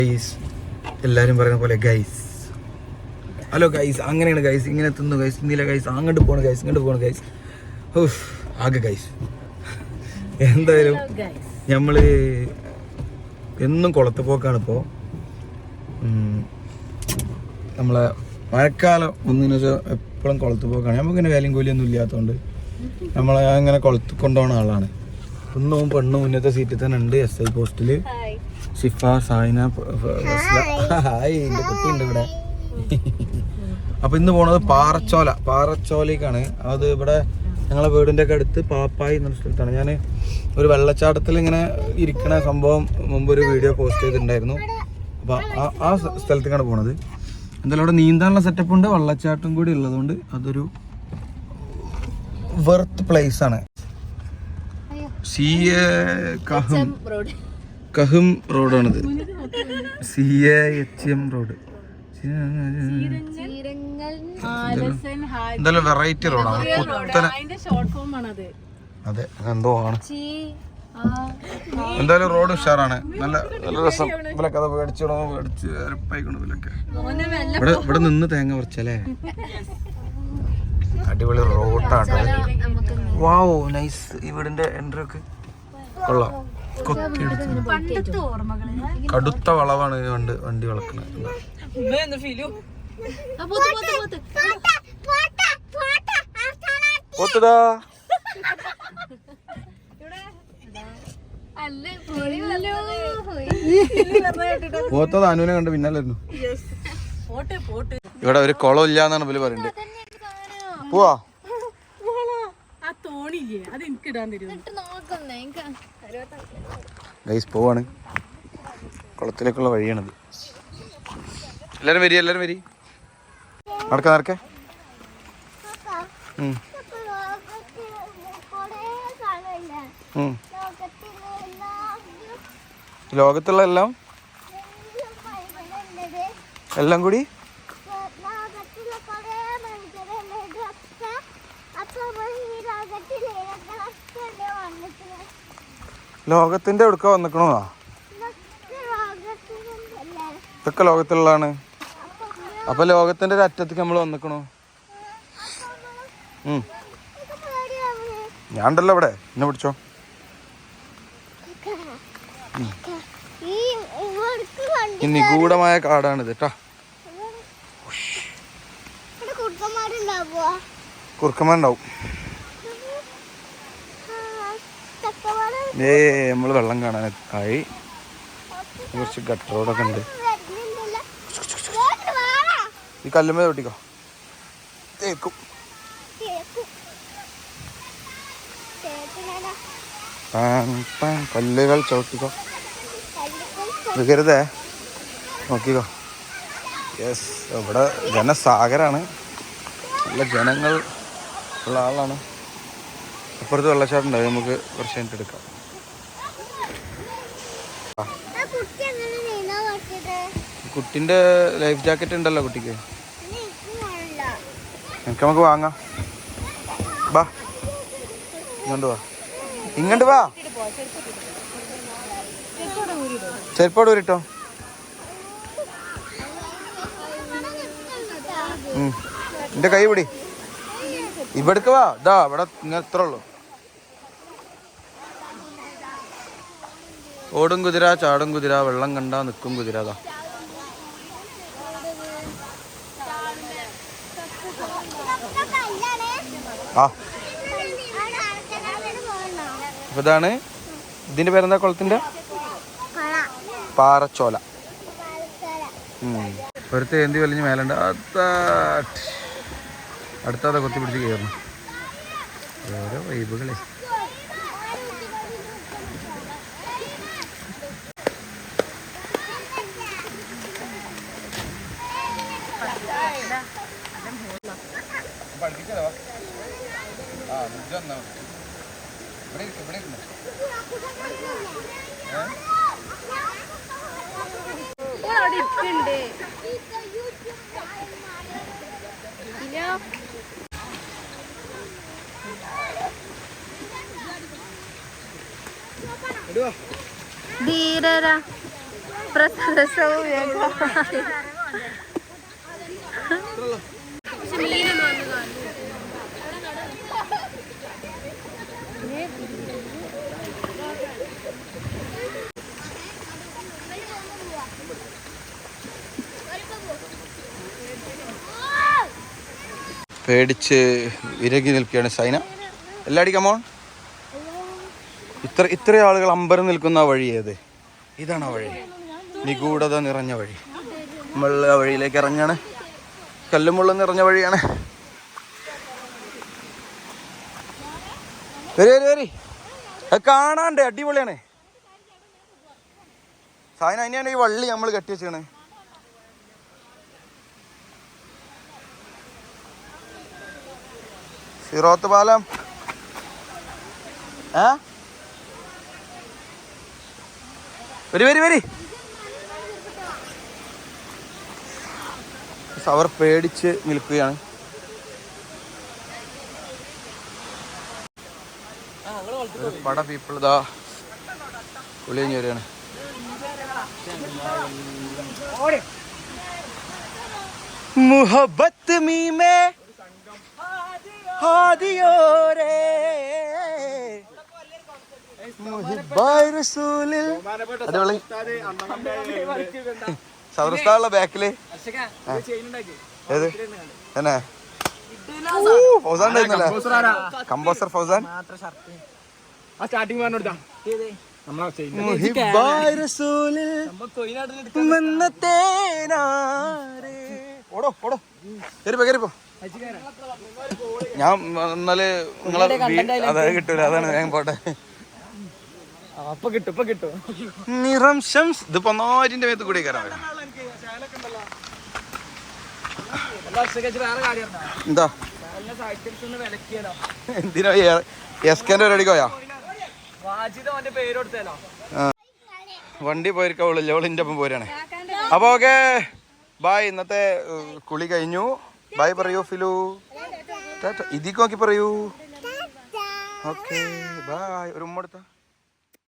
Guys എല്ലാരും പറയുന്ന പോലെ ഗൈസ് ഹലോ ഗൈസ് അങ്ങനെയാണ് ഗൈസ് ഇങ്ങനെ തിന്നു ഗൈസ് ഇന്നില്ല ഗൈസ് അങ്ങോട്ട് പോണ ഗൈസ് ഇങ്ങോട്ട് പോണ ഗൈസ് ആകെ ഗൈസ് എന്തായാലും നമ്മള് എന്നും കുളത്ത് പോക്കാണ് ഇപ്പോൾ നമ്മളെ മഴക്കാലം ഒന്നിനു എപ്പോഴും കുളത്ത് പോക്കാണ് നമുക്കിങ്ങനെ വേലയും കൂലിയൊന്നും ഇല്ലാത്തതുകൊണ്ട് നമ്മളെ അങ്ങനെ കുളത്ത് കൊണ്ടുപോകുന്ന ആളാണ്. ഒന്നും പെണ്ണും മുന്നത്തെ സീറ്റിൽ തന്നെ ഉണ്ട്. SI പോസ്റ്റില് ഷിഫ സായിന ഹായ് എൻ്റെ കുട്ടിയുണ്ട് ഇവിടെ. അപ്പൊ ഇന്ന് പോണത് പാറച്ചോലേക്കാണ്. അത് ഇവിടെ ഞങ്ങളെ വീടിൻ്റെ ഒക്കെ അടുത്ത് പാപ്പായി എന്നൊരു സ്ഥലത്താണ്. ഞാൻ ഒരു വെള്ളച്ചാട്ടത്തിൽ ഇങ്ങനെ ഇരിക്കണ സംഭവം മുമ്പ് ഒരു വീഡിയോ പോസ്റ്റ് ചെയ്തിട്ടുണ്ടായിരുന്നു. അപ്പോൾ ആ സ്ഥലത്തേക്കാണ് പോണത്. എന്തായാലും അവിടെ നീന്താനുള്ള സെറ്റപ്പ് ഉണ്ട്, വെള്ളച്ചാട്ടം കൂടി ഉള്ളതുകൊണ്ട് അതൊരു വെർത്ത് പ്ലേസ് ആണ്. കഹും റോഡാണിത്. CAHM road. എന്തായാലും വെറൈറ്റി റോഡാണ്. അതെ എന്തോ ആണ്. എന്തായാലും റോഡ് ഉഷാറാണ്. നല്ല രസം. ഇവലൊക്കെ അത് മേടിച്ചിടോ മേടിച്ച് അരപ്പായിക്കണോ ഇവലൊക്കെ. ഇവിടെ നിന്ന് തേങ്ങ പറിച്ചല്ലേ. അടിപൊളി റോഡാണ്. Wow nice. ഈ വീടിന്റെ എൻട്രി ഒക്കെ കൊള്ളാം. കടുത്ത വളവാണ് വണ്ടി വളക്കുന്നത്. പോത്തടാ പോത്തത് അനുവിനെ കണ്ട് പിന്നാലായിരുന്നു. ഇവിടെ ഒരു കുളം ഇല്ലാന്നാണ് ഇവര് പറയുന്നത്. പോവാ ഗൈസ് പോവാണ്. കുളത്തിലേക്കുള്ള വഴിയാണത്. എല്ലാരും വരി നടക്ക ലോകത്തുള്ള എല്ലാം കൂടി ലോകത്തിന്റെ എവിടുക്ക വന്നിക്കണോ? ഇതൊക്കെ ലോകത്തുള്ളതാണ്. അപ്പൊ ലോകത്തിന്റെ ഒരു അറ്റത്തേക്ക് നമ്മൾ വന്നിക്കണോ? ഞാൻ ഉണ്ടല്ലോ ഇവിടെ, എന്നെ പിടിച്ചോ. ഈ നിഗൂഢമായ കാടാണിത് കേട്ടോ. കുറുക്കന്മാരുണ്ടാവും. നമ്മള് വെള്ളം കാണാനായി. കുറച്ച് ഗട്ടർ റോഡൊക്കെ ഉണ്ട്. ഈ കല്ലുമേ തൊട്ടിക്കോ. തേക്കും കല്ലുകൾ ചവിട്ടിക്കോ. വികരുതേ നോക്കിക്കോ. യെസ് ഇവിടെ ജനസാഗരാണ്. നല്ല ജനങ്ങൾ ഉള്ള ആളാണ്. അപ്പുറത്ത് വെള്ളച്ചാട്ടം ഉണ്ടാവും. നമുക്ക് കുറച്ച് കഴിഞ്ഞിട്ട് എടുക്കാം. കുട്ടിന്റെ ലൈഫ് ജാക്കറ്റ് ഉണ്ടല്ലോ കുട്ടിക്ക്. നമുക്ക് വാങ്ങാം. ബാ ഇങ്ങോട്ട് വാ. ചെരുപ്പോട് ഊരിട്ടോ. എന്റെ കൈ പിടി. ഇവിടേക്ക് വാ. ഇതാ ഇവിടെ ഇങ്ങനെ എത്ര ഉള്ളു. ഓടും കുതിര ചാടും കുതിര വെള്ളം കണ്ടാ നിൽക്കും കുതിര. അതാ അപ്പൊ ഇതാണ് ഇതിന്റെ പേരെന്താ കുളത്തിന്റെ? പാറച്ചോല. ഒരുത്ത എന്തി വലിഞ്ഞ് മേലുണ്ട്. അടുത്തതാ കൊത്തി പിടിച്ച് കയറണം. ഓരോ വൈബുകളെ. ധീരരാ പ്രസവവും പേടിച്ച് വിരകി നിൽക്കുകയാണ് സൈന. എല്ലാടി കമോൺ. ഇത്ര ആളുകൾ അമ്പരം നിൽക്കുന്ന വഴി ഏത്? ഇതാണ് ആ വഴി, നിഗൂഢത നിറഞ്ഞ വഴി. നമ്മൾ ആ വഴിയിലേക്ക് ഇറങ്ങാണ്. കല്ലും മുള്ളും നിറഞ്ഞ വഴിയാണ്. വരി വരി വരി, അത് കാണാണ്ട് അടിപൊളിയാണ്. സൈന അതിനാണ് ഈ വള്ളി നമ്മൾ കെട്ടി വെച്ചാണ്. സിറോത്ത് പാലം. വരി വരി വരി. അവർ പേടിച്ച് നിൽക്കുകയാണ്. പട പീപ്പിൾ ഇതാ കുളിയഞ്ഞു വരികയാണ്. മുഹബത്ത് മീമേ ഹാദിയോരേ മുഹിബായ് റസൂലിൽ. അടിപൊളി. സദർസ്ഥാനുള്ള ബാക്കില് ഏത് തന്നെ ഫൗസാൻ ഉണ്ടായിരുന്നല്ലേ? കമ്പോസർ ഫൗസാൻ. മുഹിബായ് റസൂലിൽ ഓടോ ഓടോ കയറിപ്പോ കയറിപ്പോ. ഞാൻ എന്നാല് നിങ്ങളെ അതായത് കിട്ടൂല, അതാണ് ഞാൻ പോട്ടെ. നിറം ഷംസ്. ഇത് 14 മേത്ത് കൂടി കയറാൻ വരും. എന്താ എന്തിനാ എസ്കേന്റെ പരിപാടിക്ക് പോയാ? വണ്ടി പോയിരിക്കുള്ളൂ, ഓളിൻ്റെ ഒപ്പം പോരാണ്. അപ്പൊ ഓക്കെ ബായ്. ഇന്നത്തെ കുളി കഴിഞ്ഞു. ബായ് പറയൂ ഫിലു. ഇതിക്ക് നോക്കി പറയൂ. Okay bye. ഒരു ഉമ്മ എടുത്ത